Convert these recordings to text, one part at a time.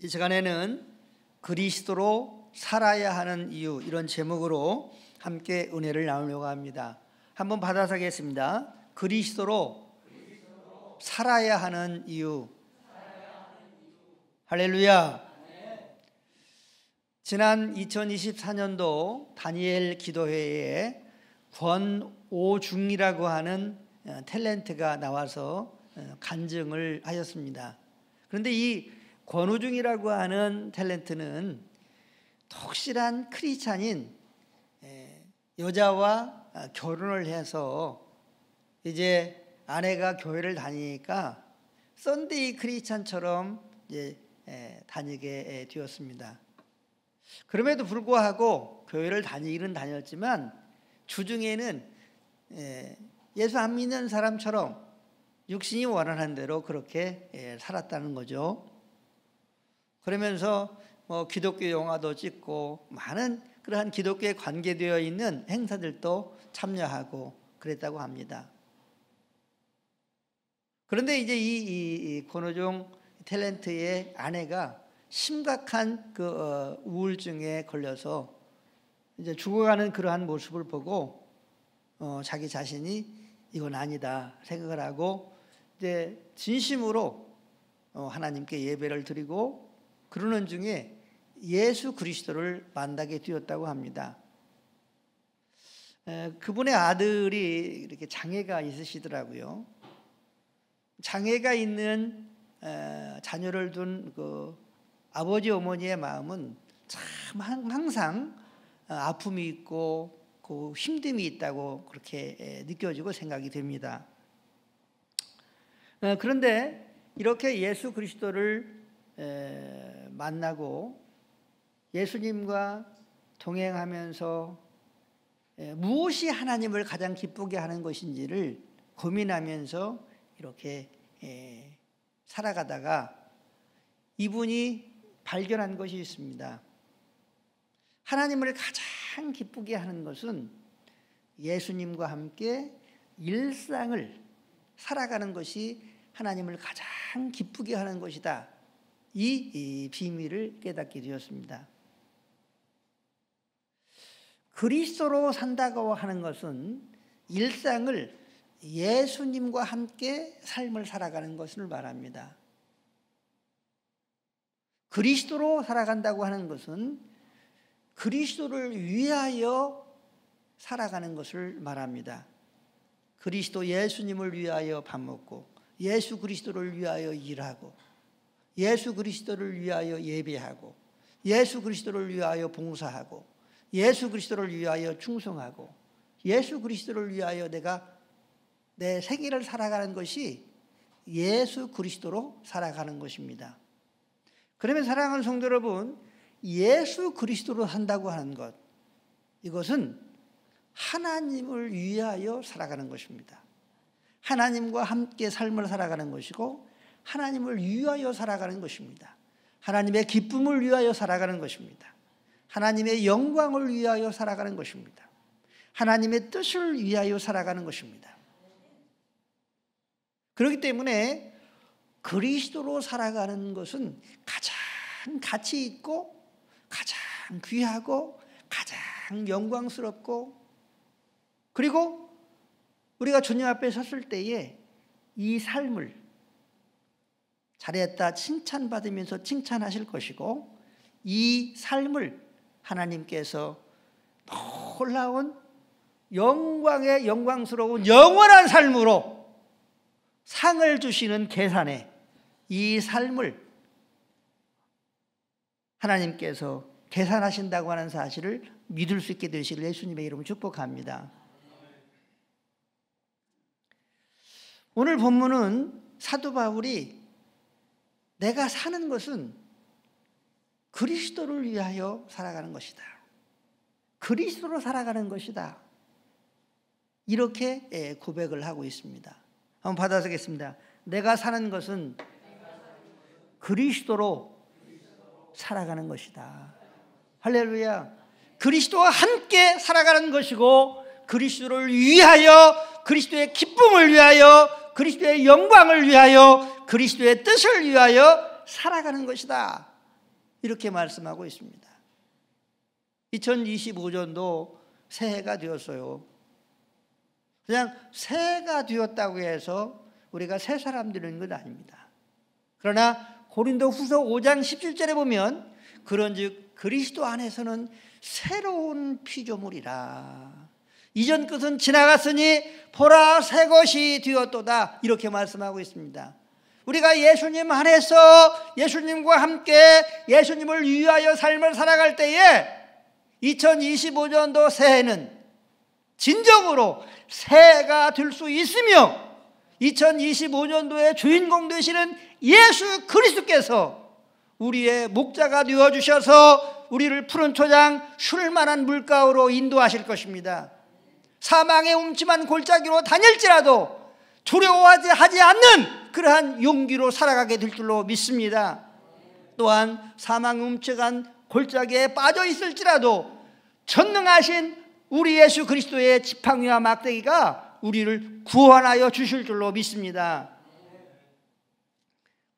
이 시간에는 그리스도로 살아야 하는 이유, 이런 제목으로 함께 은혜를 나누려고 합니다. 한번 받아서 하겠습니다. 그리스도로 살아야 하는 이유. 할렐루야. 지난 2024년도 다니엘 기도회에 권오중이라고 하는 탤런트가 나와서 간증을 하였습니다. 그런데 이 권오중이라고 하는 탤런트는 독실한 크리스찬인 여자와 결혼을 해서 이제 아내가 교회를 다니니까 썬데이 크리스찬처럼 이제 다니게 되었습니다. 그럼에도 불구하고 교회를 다니기는 다녔지만 주중에는 예수 안 믿는 사람처럼 육신이 원하는 대로 그렇게 살았다는 거죠. 그러면서 기독교 영화도 찍고 많은 그러한 기독교에 관계되어 있는 행사들도 참여하고 그랬다고 합니다. 그런데 이제 이 권오중 탤런트의 아내가 심각한 그 우울증에 걸려서 이제 죽어가는 그러한 모습을 보고 자기 자신이 이건 아니다 생각을 하고 이제 진심으로 하나님께 예배를 드리고 그러는 중에 예수 그리스도를 만나게 되었다고 합니다. 그분의 아들이 이렇게 장애가 있으시더라고요. 장애가 있는 자녀를 둔 그 아버지 어머니의 마음은 참 항상 아픔이 있고 그 힘듦이 있다고 그렇게 느껴지고 생각이 됩니다. 그런데 이렇게 예수 그리스도를 만나고 예수님과 동행하면서 무엇이 하나님을 가장 기쁘게 하는 것인지를 고민하면서 이렇게 살아가다가 이분이 발견한 것이 있습니다. 하나님을 가장 기쁘게 하는 것은 예수님과 함께 일상을 살아가는 것이 하나님을 가장 기쁘게 하는 것이다. 이 비밀을 깨닫게 되었습니다. 그리스도로 산다고 하는 것은 일상을 예수님과 함께 삶을 살아가는 것을 말합니다. 그리스도로 살아간다고 하는 것은 그리스도를 위하여 살아가는 것을 말합니다. 그리스도 예수님을 위하여 밥 먹고 예수 그리스도를 위하여 일하고 예수 그리스도를 위하여 예배하고 예수 그리스도를 위하여 봉사하고 예수 그리스도를 위하여 충성하고 예수 그리스도를 위하여 내가 내 생애를 살아가는 것이 예수 그리스도로 살아가는 것입니다. 그러면 사랑하는 성도 여러분, 예수 그리스도로 산다고 하는 것, 이것은 하나님을 위하여 살아가는 것입니다. 하나님과 함께 삶을 살아가는 것이고 하나님을 위하여 살아가는 것입니다. 하나님의 기쁨을 위하여 살아가는 것입니다. 하나님의 영광을 위하여 살아가는 것입니다. 하나님의 뜻을 위하여 살아가는 것입니다. 그렇기 때문에 그리스도로 살아가는 것은 가장 가치 있고 가장 귀하고 가장 영광스럽고 그리고 우리가 주님 앞에 섰을 때에 이 삶을 잘했다 칭찬받으면서 칭찬하실 것이고 이 삶을 하나님께서 놀라운 영광의 영광스러운 영원한 삶으로 상을 주시는 계산에 이 삶을 하나님께서 계산하신다고 하는 사실을 믿을 수 있게 되시길 예수님의 이름으로 축복합니다. 오늘 본문은 사도 바울이 내가 사는 것은 그리스도를 위하여 살아가는 것이다. 그리스도로 살아가는 것이다. 이렇게 고백을 하고 있습니다. 한번 받아서겠습니다. 내가 사는 것은 그리스도로 살아가는 것이다. 할렐루야. 그리스도와 함께 살아가는 것이고 그리스도를 위하여 그리스도의 기쁨을 위하여 그리스도의 영광을 위하여 그리스도의 뜻을 위하여 살아가는 것이다. 이렇게 말씀하고 있습니다. 2025년도 새해가 되었어요. 그냥 새해가 되었다고 해서 우리가 새 사람 되는 건 아닙니다. 그러나 고린도후서 5장 17절에 보면 그런즉 그리스도 안에서는 새로운 피조물이라. 이전 것은 지나갔으니 보라 새 것이 되었도다. 이렇게 말씀하고 있습니다. 우리가 예수님 안에서 예수님과 함께 예수님을 위하여 삶을 살아갈 때에 2025년도 새해는 진정으로 새해가 될 수 있으며 2025년도의 주인공 되시는 예수 그리스도께서 우리의 목자가 되어주셔서 우리를 푸른 초장 쉴만한 물가로 인도하실 것입니다. 사망의 음침한 골짜기로 다닐지라도 두려워하지 않는 그러한 용기로 살아가게 될 줄로 믿습니다. 또한 사망 음침한 골짜기에 빠져 있을지라도 전능하신 우리 예수 그리스도의 지팡이와 막대기가 우리를 구원하여 주실 줄로 믿습니다.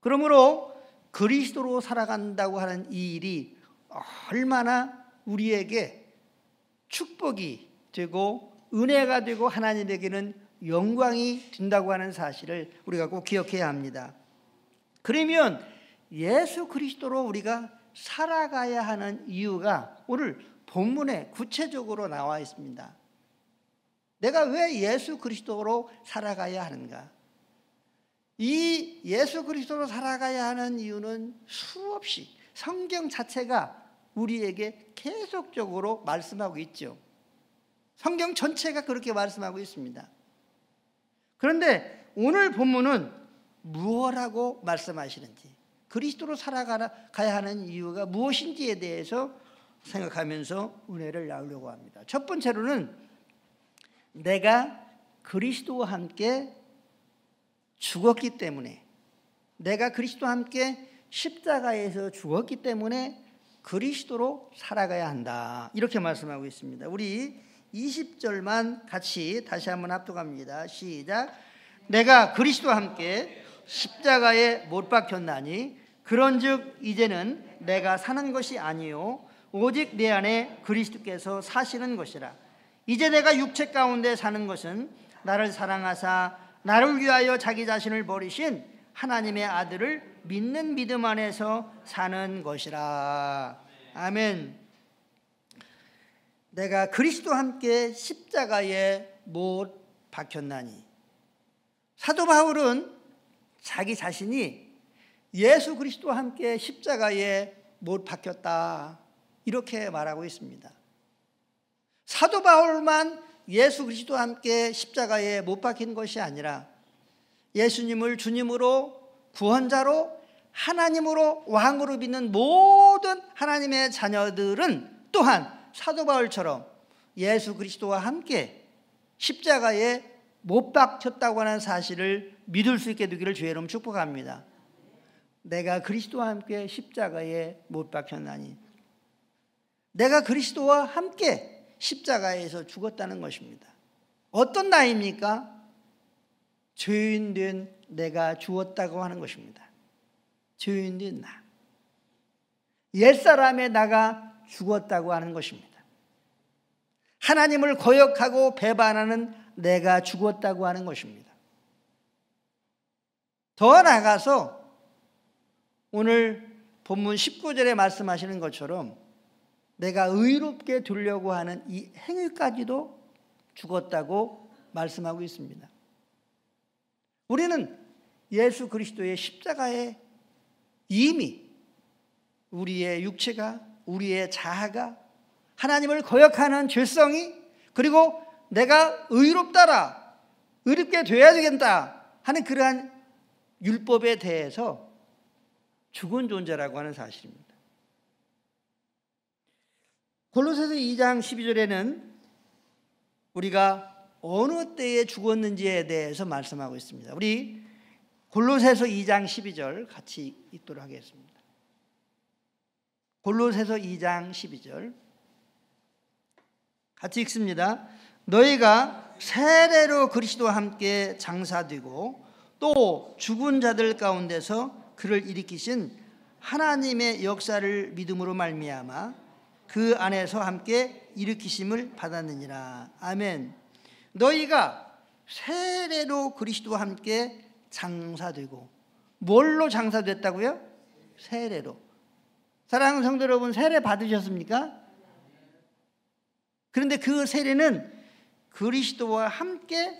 그러므로 그리스도로 살아간다고 하는 이 일이 얼마나 우리에게 축복이 되고 은혜가 되고 하나님에게는 영광이 된다고 하는 사실을 우리가 꼭 기억해야 합니다. 그러면 예수 그리스도로 우리가 살아가야 하는 이유가 오늘 본문에 구체적으로 나와 있습니다. 내가 왜 예수 그리스도로 살아가야 하는가? 이 예수 그리스도로 살아가야 하는 이유는 수없이 성경 자체가 우리에게 계속적으로 말씀하고 있죠. 성경 전체가 그렇게 말씀하고 있습니다. 그런데 오늘 본문은 무엇라고 말씀하시는지, 그리스도로 살아가야 하는 이유가 무엇인지에 대해서 생각하면서 은혜를 나누려고 합니다. 첫 번째로는 내가 그리스도와 함께 죽었기 때문에, 내가 그리스도와 함께 십자가에서 죽었기 때문에 그리스도로 살아가야 한다. 이렇게 말씀하고 있습니다. 우리 20절만 같이 다시 한번 합독합니다. 시작. 내가 그리스도와 함께 십자가에 못 박혔나니 그런즉 이제는 내가 사는 것이 아니요 오직 내 안에 그리스도께서 사시는 것이라. 이제 내가 육체 가운데 사는 것은 나를 사랑하사 나를 위하여 자기 자신을 버리신 하나님의 아들을 믿는 믿음 안에서 사는 것이라. 아멘. 내가 그리스도와 함께 십자가에 못 박혔나니. 사도 바울은 자기 자신이 예수 그리스도와 함께 십자가에 못 박혔다 이렇게 말하고 있습니다. 사도 바울만 예수 그리스도와 함께 십자가에 못 박힌 것이 아니라 예수님을 주님으로 구원자로 하나님으로 왕으로 믿는 모든 하나님의 자녀들은 또한 사도 바울처럼 예수 그리스도와 함께 십자가에 못 박혔다고 하는 사실을 믿을 수 있게 되기를 주의 이름 축복합니다. 내가 그리스도와 함께 십자가에 못 박혔나니, 내가 그리스도와 함께 십자가에서 죽었다는 것입니다. 어떤 나입니까? 죄인 된 내가 죽었다고 하는 것입니다. 죄인 된 나, 옛사람의 나가 죽었다고 하는 것입니다. 하나님을 거역하고 배반하는 내가 죽었다고 하는 것입니다. 더 나아가서 오늘 본문 19절에 말씀하시는 것처럼 내가 의롭게 되려고 하는 이 행위까지도 죽었다고 말씀하고 있습니다. 우리는 예수 그리스도의 십자가에 이미 우리의 육체가, 우리의 자아가 하나님을 거역하는 죄성이, 그리고 내가 의롭다라, 의롭게 돼야 되겠다 하는 그러한 율법에 대해서 죽은 존재라고 하는 사실입니다. 골로새서 2장 12절에는 우리가 어느 때에 죽었는지에 대해서 말씀하고 있습니다. 우리 골로새서 2장 12절 같이 읽도록 하겠습니다. 골로새서 2장 12절 같이 읽습니다. 너희가 세례로 그리스도와 함께 장사되고 또 죽은 자들 가운데서 그를 일으키신 하나님의 역사를 믿음으로 말미암아 그 안에서 함께 일으키심을 받았느니라. 아멘. 너희가 세례로 그리스도와 함께 장사되고, 뭘로 장사됐다고요? 세례로. 사랑하는 성도 여러분, 세례 받으셨습니까? 그런데 그 세례는 그리스도와 함께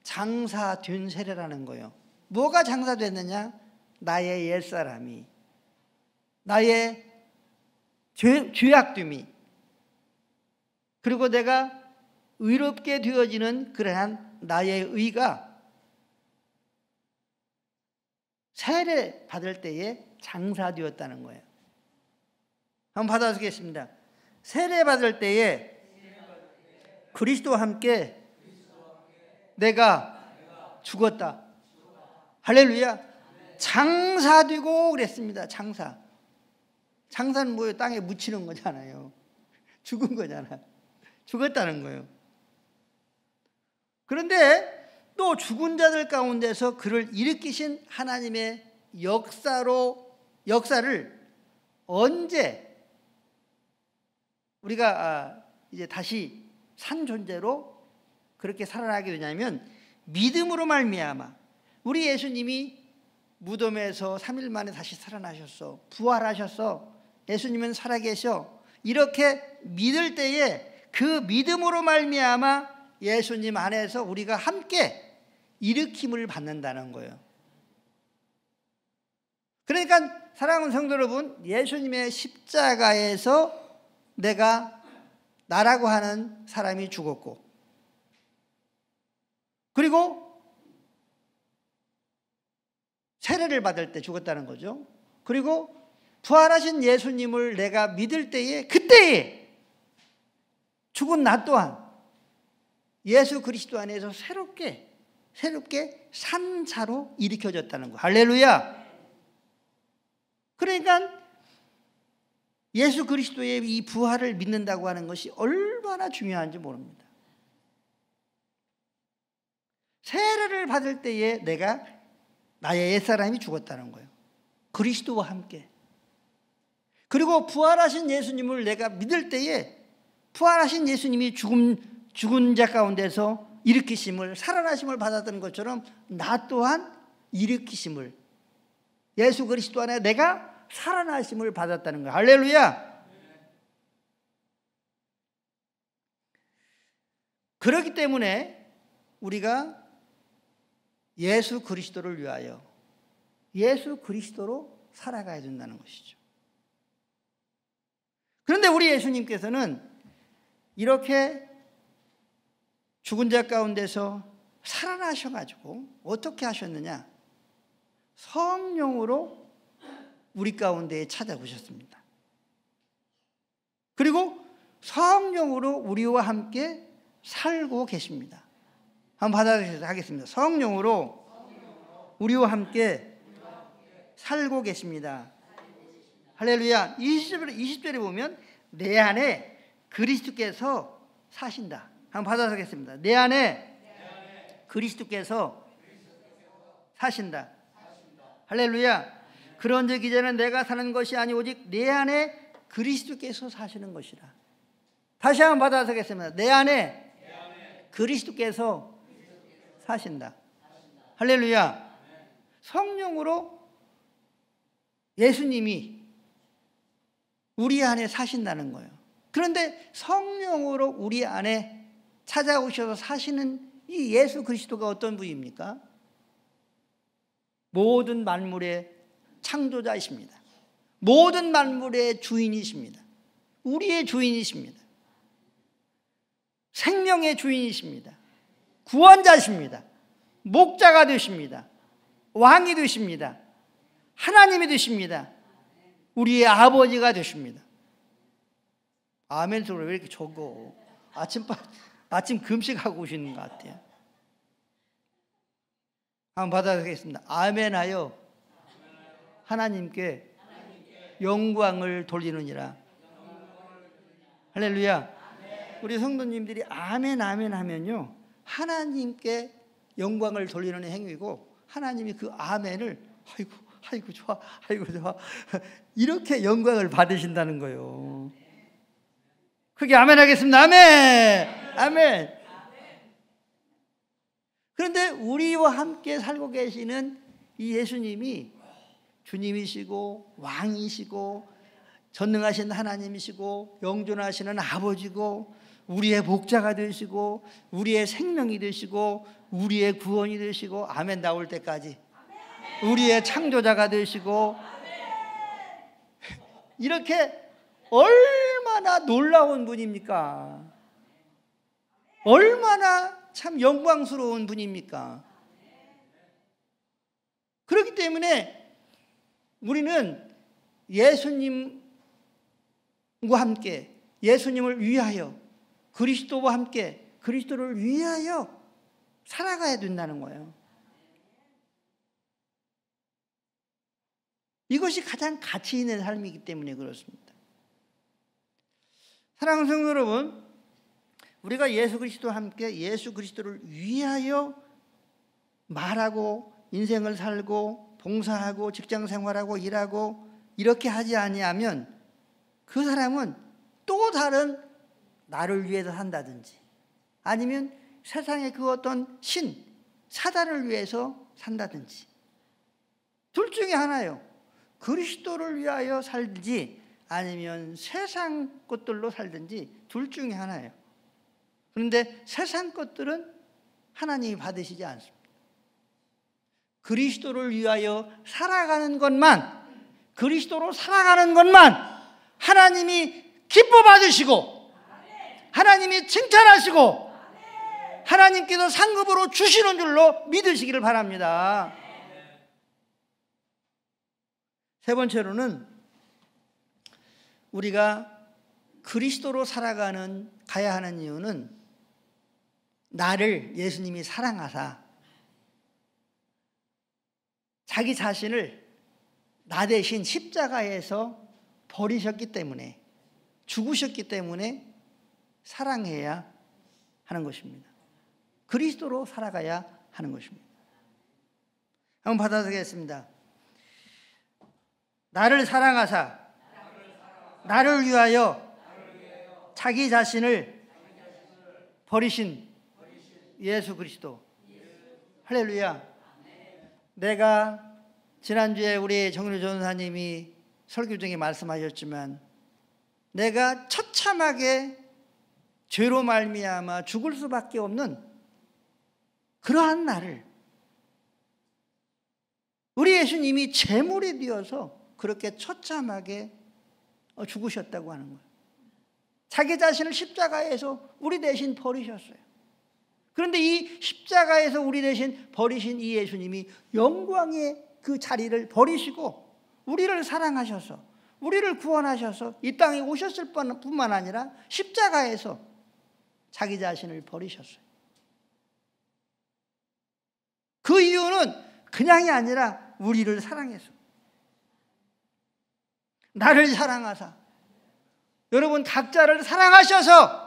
장사된 세례라는 거예요. 뭐가 장사됐느냐? 나의 옛사람이, 나의 죄악됨이, 그리고 내가 의롭게 되어지는 그러한 나의 의가 세례 받을 때에 장사되었다는 거예요. 한번 받아보겠습니다. 세례 받을 때에 그리스도와 함께 내가 죽었다. 할렐루야. 장사되고 그랬습니다. 장사는 뭐예요? 땅에 묻히는 거잖아요. 죽은 거잖아. 죽었다는 거예요. 그런데 또 죽은 자들 가운데서 그를 일으키신 하나님의 역사를 언제 우리가 이제 다시 산 존재로 그렇게 살아나게 되냐면, 믿음으로 말미암아. 우리 예수님이 무덤에서 3일 만에 다시 살아나셨어. 부활하셨어. 예수님은 살아계셔. 이렇게 믿을 때에 그 믿음으로 말미암아 예수님 안에서 우리가 함께 일으킴을 받는다는 거예요. 그러니까 사랑하는 성도 여러분, 예수님의 십자가에서 나라고 하는 사람이 죽었고, 그리고 세례를 받을 때 죽었다는 거죠. 그리고 부활하신 예수님을 내가 믿을 때에, 그때에 죽은 나 또한 예수 그리스도 안에서 새롭게 산 자로 일으켜졌다는 거예요. 할렐루야. 그러니까 예수 그리스도의 이 부활을 믿는다고 하는 것이 얼마나 중요한지 모릅니다. 세례를 받을 때에 내가 나의 옛사람이 죽었다는 거예요. 그리스도와 함께. 그리고 부활하신 예수님을 내가 믿을 때에 부활하신 예수님이 죽은 자 가운데서 일으키심을, 살아나심을 받았던 것처럼 나 또한 일으키심을, 예수 그리스도 안에 내가 살아나심을 받았다는 거예요. 할렐루야. 그렇기 때문에 우리가 예수 그리스도를 위하여 예수 그리스도로 살아가야 된다는 것이죠. 그런데 우리 예수님께서는 이렇게 죽은 자 가운데서 살아나셔가지고 어떻게 하셨느냐? 성령으로 우리 가운데에 찾아오셨습니다. 그리고 성령으로 우리와 함께 살고 계십니다. 한번 받아들이겠습니다. 성령으로 우리와 함께 살고 계십니다. 할렐루야. 20절에 보면 내 안에 그리스도께서 사신다. 한번 받아들이겠습니다. 내 안에 그리스도께서 사신다. 할렐루야. 그런즉 이제는 내가 사는 것이 아니 오직 내 안에 그리스도께서 사시는 것이라. 다시 한번 받아들이겠습니다. 내 안에 그리스도께서 사신다. 할렐루야. 성령으로 예수님이 우리 안에 사신다는 거예요. 그런데 성령으로 우리 안에 찾아오셔서 사시는 이 예수 그리스도가 어떤 분입니까? 모든 만물의 창조자이십니다. 모든 만물의 주인이십니다. 우리의 주인이십니다. 생명의 주인이십니다. 구원자십니다. 목자가 되십니다. 왕이 되십니다. 하나님이 되십니다. 우리의 아버지가 되십니다. 아멘 소리 왜 이렇게 적어? 아침 금식하고 오시는 것 같아요. 한번 받아보겠습니다. 아멘하여 하나님께 영광을 돌리느니라. 할렐루야. 우리 성도님들이 아멘 아멘 하면요, 하나님께 영광을 돌리는 행위고, 하나님이 그 아멘을 아이고 아이고 좋아, 아이고 좋아. 이렇게 영광을 받으신다는 거예요. 그게 아멘 하겠습니다. 아멘. 아멘. 그런데 우리와 함께 살고 계시는 이 예수님이 주님이시고 왕이시고 전능하신 하나님이시고 영존하시는 아버지고 우리의 목자가 되시고 우리의 생명이 되시고 우리의 구원이 되시고 아멘 나올 때까지 우리의 창조자가 되시고 이렇게 얼마나 놀라운 분입니까? 얼마나 참 영광스러운 분입니까? 그렇기 때문에 우리는 예수님과 함께 예수님을 위하여 그리스도와 함께 그리스도를 위하여 살아가야 된다는 거예요. 이것이 가장 가치 있는 삶이기 때문에 그렇습니다. 사랑하는 성도 여러분, 우리가 예수 그리스도와 함께 예수 그리스도를 위하여 말하고 인생을 살고 봉사하고 직장 생활하고 일하고 이렇게 하지 아니하면 그 사람은 또 다른 나를 위해서 산다든지 아니면 세상의 그 어떤 신, 사단을 위해서 산다든지 둘 중에 하나예요. 그리스도를 위하여 살든지 아니면 세상 것들로 살든지 둘 중에 하나예요. 그런데 세상 것들은 하나님이 받으시지 않습니다. 그리스도를 위하여 살아가는 것만, 그리스도로 살아가는 것만 하나님이 기뻐 받으시고 하나님이 칭찬하시고 하나님께서 상급으로 주시는 줄로 믿으시기를 바랍니다. 세 번째로는 우리가 그리스도로 가야 하는 이유는 나를 예수님이 사랑하사 자기 자신을 나 대신 십자가에서 버리셨기 때문에 죽으셨기 때문에 사랑해야 하는 것입니다. 그리스도로 살아가야 하는 것입니다. 한번 받아보겠습니다. 나를 사랑하사 나를 위하여 자기 자신을 버리신 예수 그리스도. 할렐루야. 내가 지난주에 우리 정윤호 전사님이 설교 중에 말씀하셨지만 내가 처참하게 죄로 말미암아 죽을 수밖에 없는 그러한 나를 우리 예수님이 제물이 되어서 그렇게 처참하게 죽으셨다고 하는 거예요. 자기 자신을 십자가에서 우리 대신 버리셨어요. 그런데 이 십자가에서 우리 대신 버리신 이 예수님이 영광의 그 자리를 버리시고 우리를 사랑하셔서 우리를 구원하셔서 이 땅에 오셨을 뿐만 아니라 십자가에서 자기 자신을 버리셨어요. 그 이유는 그냥이 아니라 우리를 사랑해서 나를 사랑하사 여러분 각자를 사랑하셔서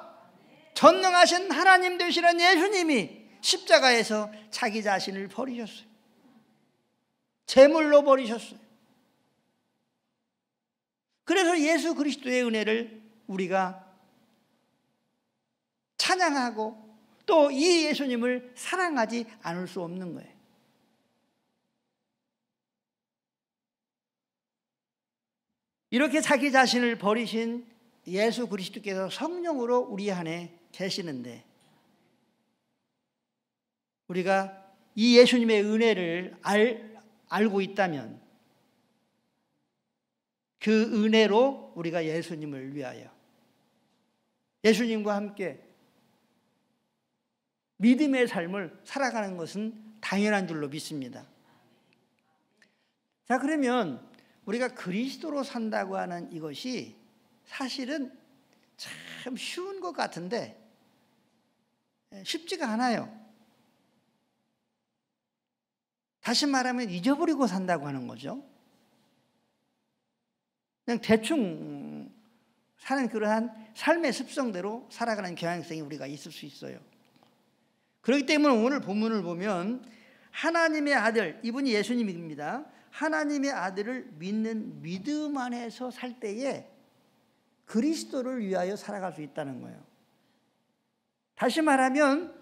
전능하신 하나님 되시는 예수님이 십자가에서 자기 자신을 버리셨어요. 제물로 버리셨어요. 그래서 예수 그리스도의 은혜를 우리가 찬양하고 또 이 예수님을 사랑하지 않을 수 없는 거예요. 이렇게 자기 자신을 버리신 예수 그리스도께서 성령으로 우리 안에 계시는데 우리가 이 예수님의 은혜를 알고 있다면 그 은혜로 우리가 예수님을 위하여 예수님과 함께 믿음의 삶을 살아가는 것은 당연한 줄로 믿습니다. 자, 그러면 우리가 그리스도로 산다고 하는 이것이 사실은 참 쉬운 것 같은데 쉽지가 않아요. 다시 말하면 잊어버리고 산다고 하는 거죠. 그냥 대충 사는 그러한 삶의 습성대로 살아가는 경향성이 우리가 있을 수 있어요. 그렇기 때문에 오늘 본문을 보면 하나님의 아들, 이분이 예수님입니다. 하나님의 아들을 믿는 믿음 안에서 살 때에 그리스도를 위하여 살아갈 수 있다는 거예요. 다시 말하면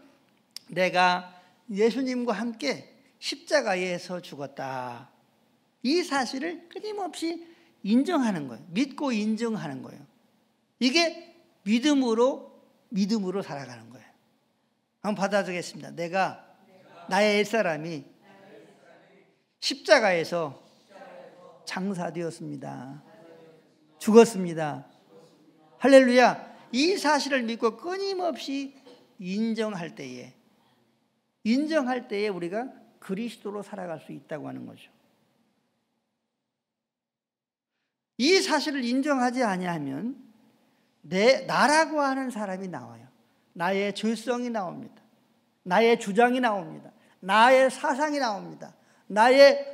내가 예수님과 함께 십자가에서 죽었다. 이 사실을 끊임없이 인정하는 거예요. 믿고 인정하는 거예요. 이게 믿음으로 살아가는 거예요. 한번 받아주겠습니다. 내가 나의 옛사람이 십자가에서 장사되었습니다. 죽었습니다. 할렐루야. 이 사실을 믿고 끊임없이 인정할 때에 우리가 그리스도로 살아갈 수 있다고 하는 거죠. 이 사실을 인정하지 아니하면 나라고 하는 사람이 나와요. 나의 죄성이 나옵니다. 나의 주장이 나옵니다. 나의 사상이 나옵니다. 나의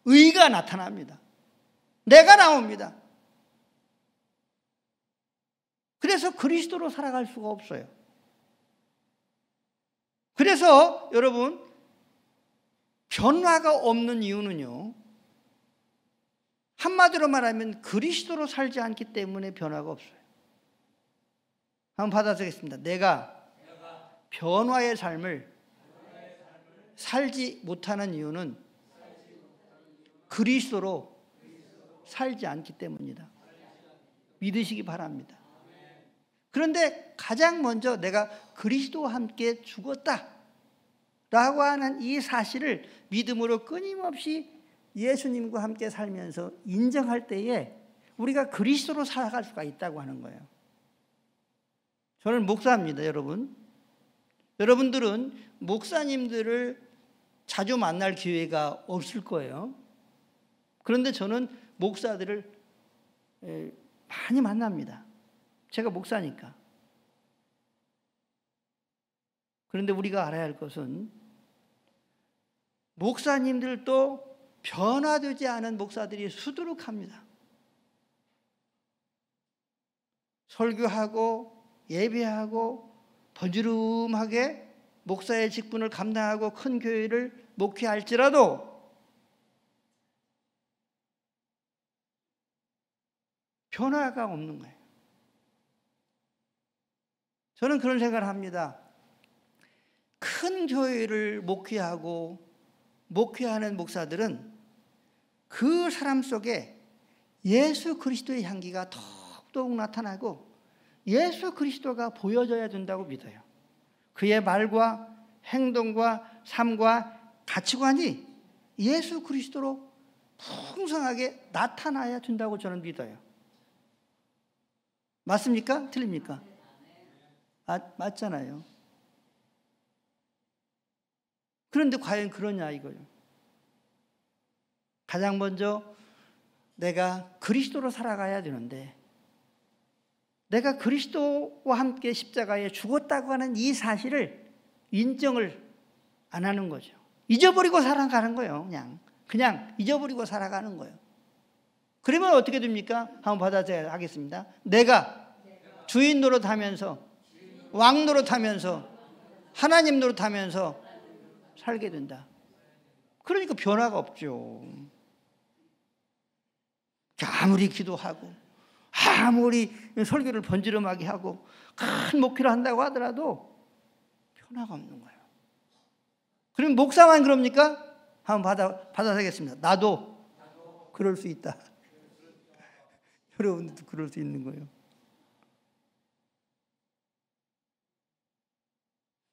의가 나타납니다. 내가 나옵니다. 그래서 그리스도로 살아갈 수가 없어요. 그래서 여러분, 변화가 없는 이유는요, 한마디로 말하면 그리스도로 살지 않기 때문에 변화가 없어요. 한번 받아주겠습니다. 내가 변화의 삶을 살지 못하는 이유는 그리스도로 살지 않기 때문이다. 믿으시기 바랍니다. 그런데 가장 먼저 내가 그리스도와 함께 죽었다 라고 하는 이 사실을 믿음으로 끊임없이 예수님과 함께 살면서 인정할 때에 우리가 그리스도로 살아갈 수가 있다고 하는 거예요. 저는 목사입니다, 여러분. 여러분들은 목사님들을 자주 만날 기회가 없을 거예요. 그런데 저는 목사들을 많이 만납니다. 제가 목사니까. 그런데 우리가 알아야 할 것은 목사님들도 변화되지 않은 목사들이 수두룩합니다. 설교하고 예배하고 번지름하게 목사의 직분을 감당하고 큰 교회를 목회할지라도 변화가 없는 거예요. 저는 그런 생각을 합니다. 큰 교회를 목회하는 목사들은 그 사람 속에 예수 그리스도의 향기가 더욱 나타나고 예수 그리스도가 보여져야 된다고 믿어요. 그의 말과 행동과 삶과 가치관이 예수 그리스도로 풍성하게 나타나야 된다고 저는 믿어요. 맞습니까? 틀립니까? 맞잖아요. 그런데 과연 그러냐 이거요. 가장 먼저 내가 그리스도로 살아가야 되는데 내가 그리스도와 함께 십자가에 죽었다고 하는 이 사실을 인정을 안 하는 거죠. 잊어버리고 살아가는 거예요. 그냥 잊어버리고 살아가는 거예요. 그러면 어떻게 됩니까? 한번 받아줘야 하겠습니다. 내가 주인 노릇하면서 왕 노릇하면서 하나님 노릇하면서 살게 된다. 그러니까 변화가 없죠. 아무리 기도하고 아무리 설교를 번지름하게 하고 큰 목회를 한다고 하더라도 변화가 없는 거예요. 그럼 목사만 그럽니까? 한번 받아서겠습니다. 나도 그럴 수 있다. 여러분들도 그럴 수 있는 거예요.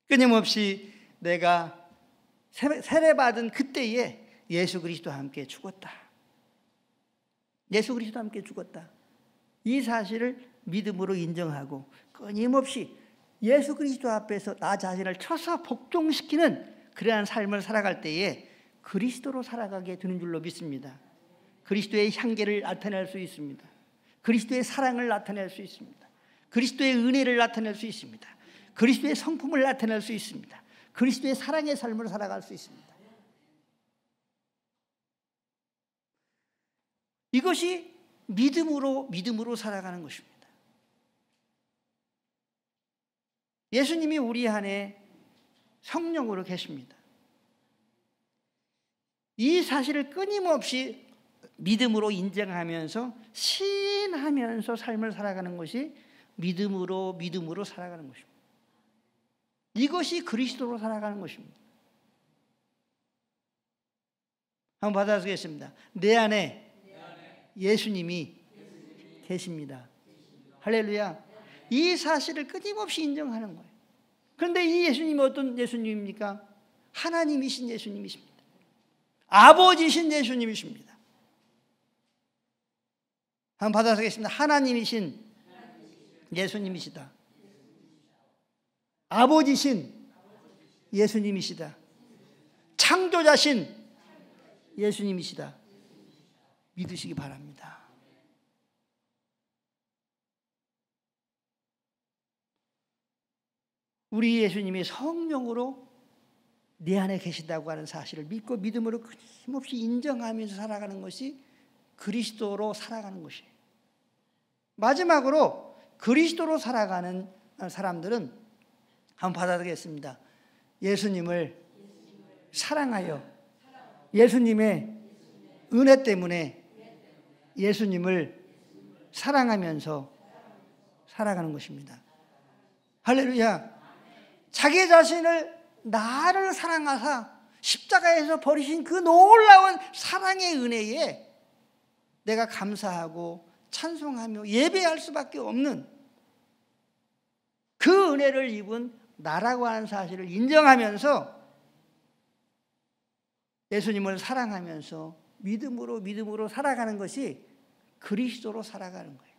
끊임없이 내가 세례받은 그때에 예수 그리스도와 함께 죽었다. 예수 그리스도와 함께 죽었다. 이 사실을 믿음으로 인정하고 끊임없이 예수 그리스도 앞에서 나 자신을 쳐서 복종시키는 그러한 삶을 살아갈 때에 그리스도로 살아가게 되는 줄로 믿습니다. 그리스도의 향기를 나타낼 수 있습니다. 그리스도의 사랑을 나타낼 수 있습니다. 그리스도의 은혜를 나타낼 수 있습니다. 그리스도의 성품을 나타낼 수 있습니다. 그리스도의 사랑의 삶을 살아갈 수 있습니다. 이것이 믿음으로 살아가는 것입니다. 예수님이 우리 안에 성령으로 계십니다. 이 사실을 끊임없이 믿음으로 인정하면서 신하면서 삶을 살아가는 것이 믿음으로 살아가는 것입니다. 이것이 그리스도로 살아가는 것입니다. 한번 받아쓰겠습니다. 내 안에 예수님이 계십니다. 할렐루야. 이 사실을 끊임없이 인정하는 거예요. 그런데 이 예수님이 어떤 예수님입니까? 하나님이신 예수님이십니다. 아버지신 예수님이십니다. 한번 받아쓰겠습니다. 하나님이신 예수님이시다. 아버지신 예수님이시다. 창조자신 예수님이시다. 믿으시기 바랍니다. 우리 예수님이 성령으로 내 안에 계시다고 하는 사실을 믿고 믿음으로 끊임없이 인정하면서 살아가는 것이 그리스도로 살아가는 것이에요. 마지막으로 그리스도로 살아가는 사람들은 한번 받아들이겠습니다. 예수님을 사랑하여 예수님의 은혜 때문에 예수님을 사랑하면서 살아가는 것입니다. 할렐루야. 자기 자신을 나를 사랑하사 십자가에서 버리신 그 놀라운 사랑의 은혜에 내가 감사하고 찬송하며 예배할 수밖에 없는 그 은혜를 입은 나라고 하는 사실을 인정하면서 예수님을 사랑하면서 믿음으로 살아가는 것이 그리스도로 살아가는 거예요.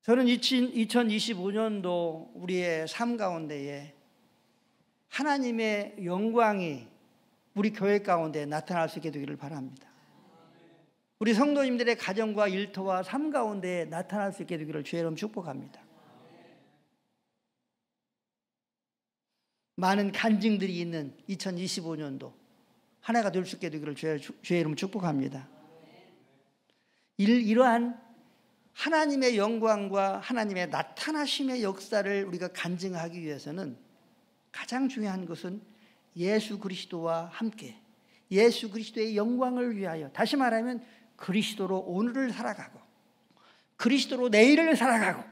저는 2025년도 우리의 삶 가운데에 하나님의 영광이 우리 교회 가운데 나타날 수 있게 되기를 바랍니다. 우리 성도님들의 가정과 일터와 삶 가운데 나타날 수 있게 되기를 주의 이름 축복합니다. 많은 간증들이 있는 2025년도 한 해가 될 수 있게 되기를 주의 이름 축복합니다. 이러한 하나님의 영광과 하나님의 나타나심의 역사를 우리가 간증하기 위해서는 가장 중요한 것은 예수 그리스도와 함께 예수 그리스도의 영광을 위하여, 다시 말하면 그리스도로 오늘을 살아가고 그리스도로 내일을 살아가고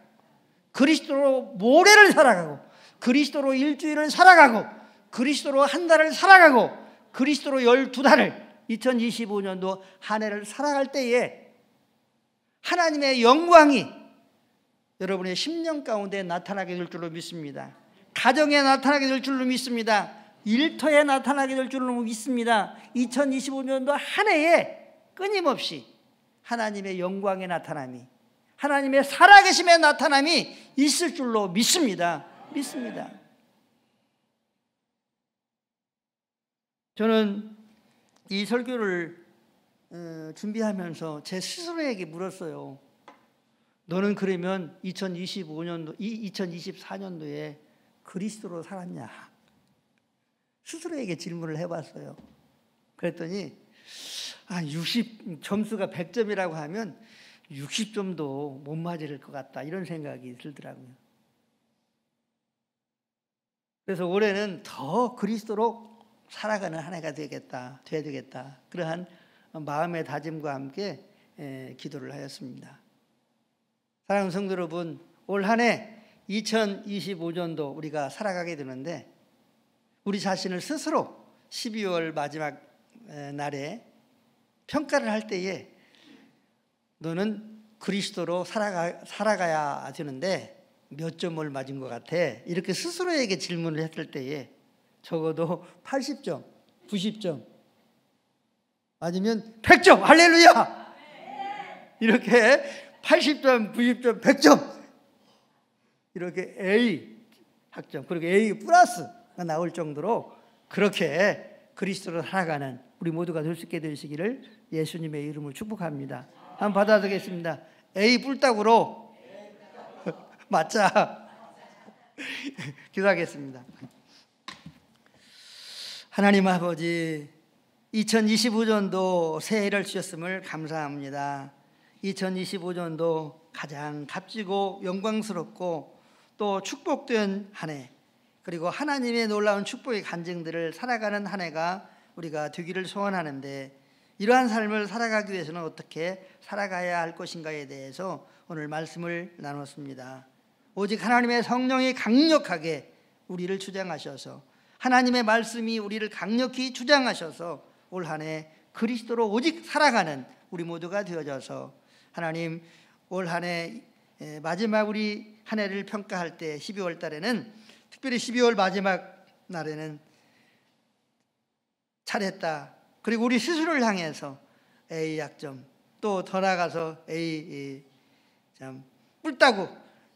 그리스도로 모레를 살아가고 그리스도로 일주일을 살아가고 그리스도로 한 달을 살아가고 그리스도로 12달을 2025년도 한 해를 살아갈 때에 하나님의 영광이 여러분의 10년 가운데 나타나게 될 줄로 믿습니다. 가정에 나타나게 될 줄로 믿습니다. 일터에 나타나게 될 줄로 믿습니다. 2025년도 한 해에 끊임없이 하나님의 영광의 나타남이, 하나님의 살아계심의 나타남이 있을 줄로 믿습니다. 저는 이 설교를 준비하면서 제 스스로에게 물었어요. 너는 그러면 2024년도에 그리스도로 살았냐? 스스로에게 질문을 해봤어요. 그랬더니 60 점수가 100점이라고 하면 60점도 못 맞을 것 같다, 이런 생각이 들더라고요. 그래서 올해는 더 그리스도로 살아가는 한 해가 돼야 되겠다, 그러한 마음의 다짐과 함께 기도를 하였습니다. 사랑하는 성도 여러분, 올 한 해 2025년도 우리가 살아가게 되는데 우리 자신을 스스로 12월 마지막 날에 평가를 할 때에 너는 그리스도로 살아가야 되는데 몇 점을 맞은 것 같아? 이렇게 스스로에게 질문을 했을 때에 적어도 80점, 90점, 아니면 100점, 할렐루야! 이렇게 80점, 90점, 100점, 이렇게 A 학점, 그리고 A 플러스가 나올 정도로 그렇게 그리스도로 살아가는 우리 모두가 될 수 있게 되시기를 예수님의 이름으로 축복합니다. 한번 받아드리겠습니다. A 뿔딱으로 맞자. 기도하겠습니다. 하나님 아버지, 2025년도 새해를 주셨음을 감사합니다. 2025년도 가장 값지고 영광스럽고 또 축복된 한 해, 그리고 하나님의 놀라운 축복의 간증들을 살아가는 한 해가 우리가 되기를 소원하는데, 이러한 삶을 살아가기 위해서는 어떻게 살아가야 할 것인가에 대해서 오늘 말씀을 나눴습니다. 오직 하나님의 성령이 강력하게 우리를 주장하셔서, 하나님의 말씀이 우리를 강력히 주장하셔서 올 한 해 그리스도로 오직 살아가는 우리 모두가 되어져서, 하나님 올 한 해 마지막 우리 한 해를 평가할 때 12월 달에는, 특별히 12월 마지막 날에는 잘했다, 그리고 우리 스스로를 향해서 에이 약점, 또 더 나아가서 에이 참 뿔따구,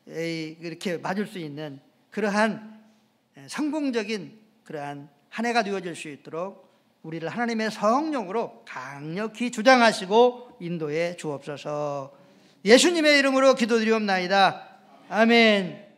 에이 이렇게 맞을 수 있는 그러한 성공적인 그러한 한 해가 되어질 수 있도록 우리를 하나님의 성령으로 강력히 주장하시고 인도해 주옵소서. 예수님의 이름으로 기도드리옵나이다. 아멘.